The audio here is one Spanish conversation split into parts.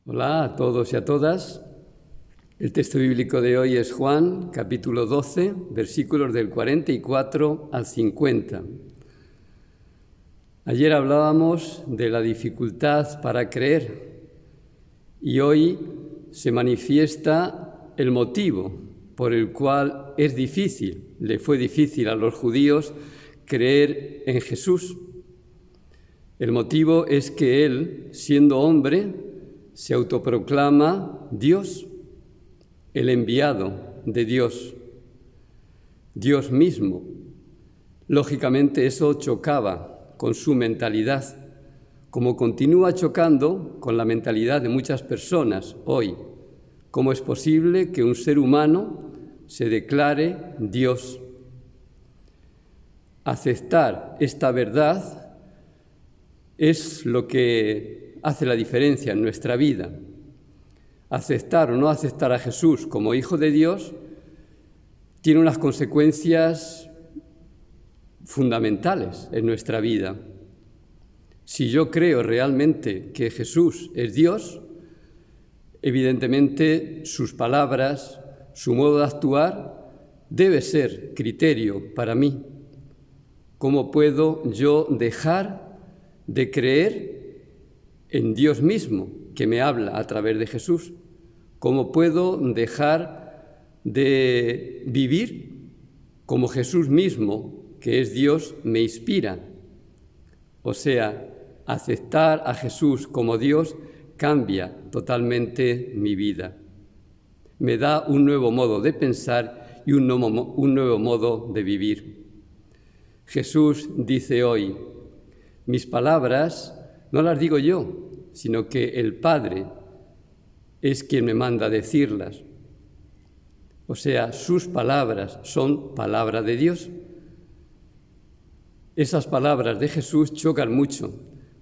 Hola a todos y a todas. El texto bíblico de hoy es Juan, capítulo 12, versículos del 44 al 50. Ayer hablábamos de la dificultad para creer y hoy se manifiesta el motivo por el cual le fue difícil a los judíos creer en Jesús. El motivo es que él, siendo hombre, se autoproclama Dios, el enviado de Dios, Dios mismo. Lógicamente eso chocaba con su mentalidad, como continúa chocando con la mentalidad de muchas personas hoy. ¿Cómo es posible que un ser humano se declare Dios? Aceptar esta verdad es lo que hace la diferencia en nuestra vida. Aceptar o no aceptar a Jesús como Hijo de Dios tiene unas consecuencias fundamentales en nuestra vida. Si yo creo realmente que Jesús es Dios, evidentemente sus palabras, su modo de actuar debe ser criterio para mí. ¿Cómo puedo yo dejar de creer en Dios mismo, que me habla a través de Jesús? ¿Cómo puedo dejar de vivir como Jesús mismo, que es Dios, me inspira? O sea, aceptar a Jesús como Dios cambia totalmente mi vida. Me da un nuevo modo de pensar y un nuevo modo de vivir. Jesús dice hoy: mis palabras no las digo yo, sino que el Padre es quien me manda a decirlas. O sea, sus palabras son palabra de Dios. Esas palabras de Jesús chocan mucho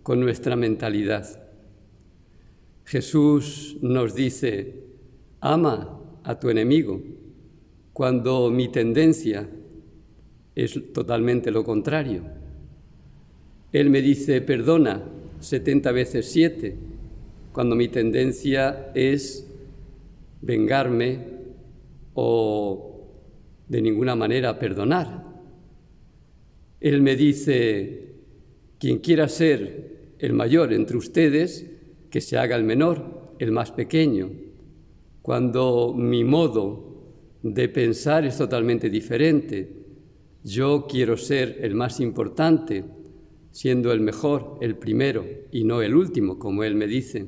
con nuestra mentalidad. Jesús nos dice: ama a tu enemigo, cuando mi tendencia es totalmente lo contrario. Él me dice: perdona 70 veces 7, cuando mi tendencia es vengarme o de ninguna manera perdonar. Él me dice: quien quiera ser el mayor entre ustedes, que se haga el menor, el más pequeño, cuando mi modo de pensar es totalmente diferente. Yo quiero ser el más importante, siendo el mejor, el primero, y no el último, como él me dice.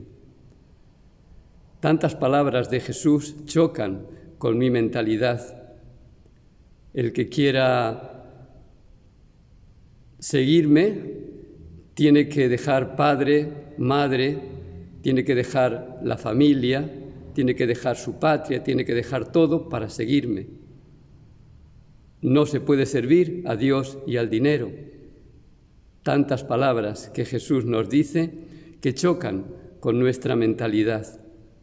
Tantas palabras de Jesús chocan con mi mentalidad. El que quiera seguirme tiene que dejar padre, madre, tiene que dejar la familia, tiene que dejar su patria, tiene que dejar todo para seguirme. No se puede servir a Dios y al dinero. Tantas palabras que Jesús nos dice que chocan con nuestra mentalidad.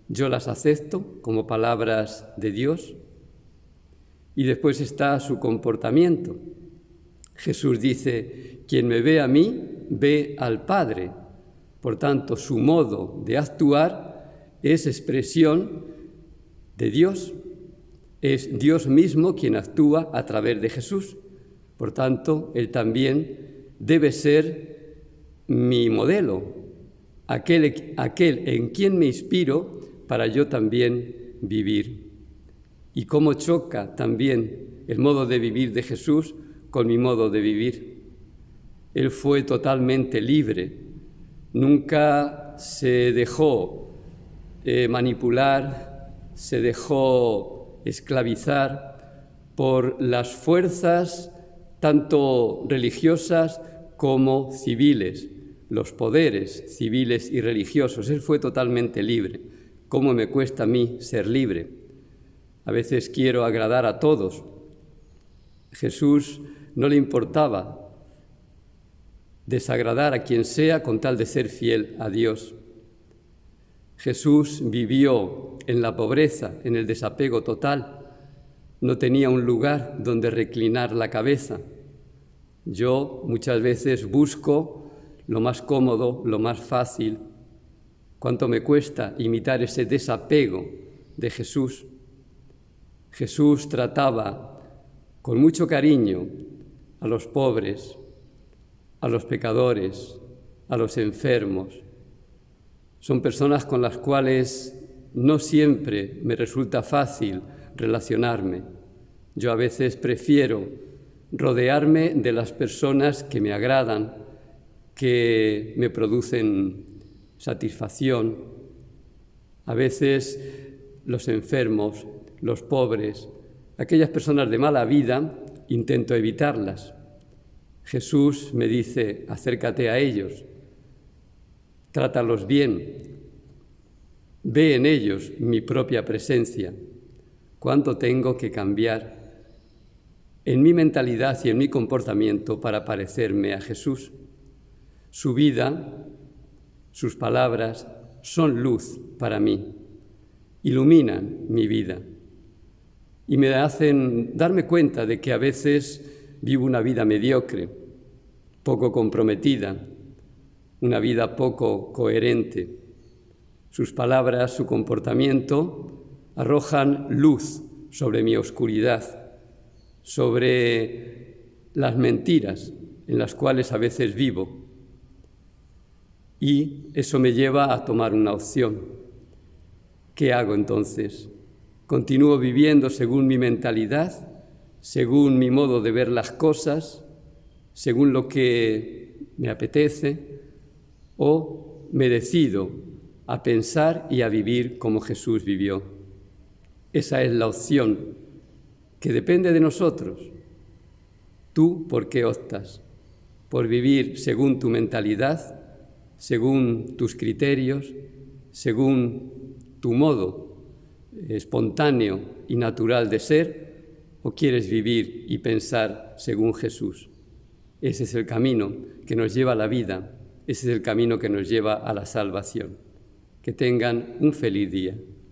Yo las acepto como palabras de Dios. Y después está su comportamiento. Jesús dice: quien me ve a mí, ve al Padre. Por tanto, su modo de actuar es expresión de Dios. Es Dios mismo quien actúa a través de Jesús. Por tanto, él también debe ser mi modelo, aquel en quien me inspiro para yo también vivir. Y cómo choca también el modo de vivir de Jesús con mi modo de vivir. Él fue totalmente libre, nunca se dejó manipular, se dejó esclavizar por las fuerzas tanto religiosas como civiles, los poderes civiles y religiosos. Él fue totalmente libre. ¿Cómo me cuesta a mí ser libre? A veces quiero agradar a todos. Jesús no le importaba desagradar a quien sea con tal de ser fiel a Dios. Jesús vivió en la pobreza, en el desapego total. No tenía un lugar donde reclinar la cabeza. Yo muchas veces busco lo más cómodo, lo más fácil. cuánto me cuesta imitar ese desapego de Jesús. Jesús trataba con mucho cariño a los pobres, a los pecadores, a los enfermos. Son personas con las cuales no siempre me resulta fácil relacionarme. Yo a veces prefiero rodearme de las personas que me agradan, que me producen satisfacción. A veces los enfermos, los pobres, aquellas personas de mala vida, intento evitarlas. Jesús me dice, acércate a ellos, trátalos bien, ve en ellos mi propia presencia. ¿Cuánto tengo que cambiar en mi mentalidad y en mi comportamiento para parecerme a Jesús? Su vida, sus palabras son luz para mí, iluminan mi vida y me hacen darme cuenta de que a veces vivo una vida mediocre, poco comprometida, una vida poco coherente. Sus palabras, su comportamiento arrojan luz sobre mi oscuridad, sobre las mentiras en las cuales a veces vivo. Y eso me lleva a tomar una opción. ¿Qué hago entonces? ¿Continúo viviendo según mi mentalidad, según mi modo de ver las cosas, según lo que me apetece? ¿O me decido a pensar y a vivir como Jesús vivió? Esa es la opción que depende de nosotros. ¿Tú por qué optas? ¿Por vivir según tu mentalidad, según tus criterios, según tu modo espontáneo y natural de ser, o quieres vivir y pensar según Jesús? Ese es el camino que nos lleva a la vida, ese es el camino que nos lleva a la salvación. Que tengan un feliz día.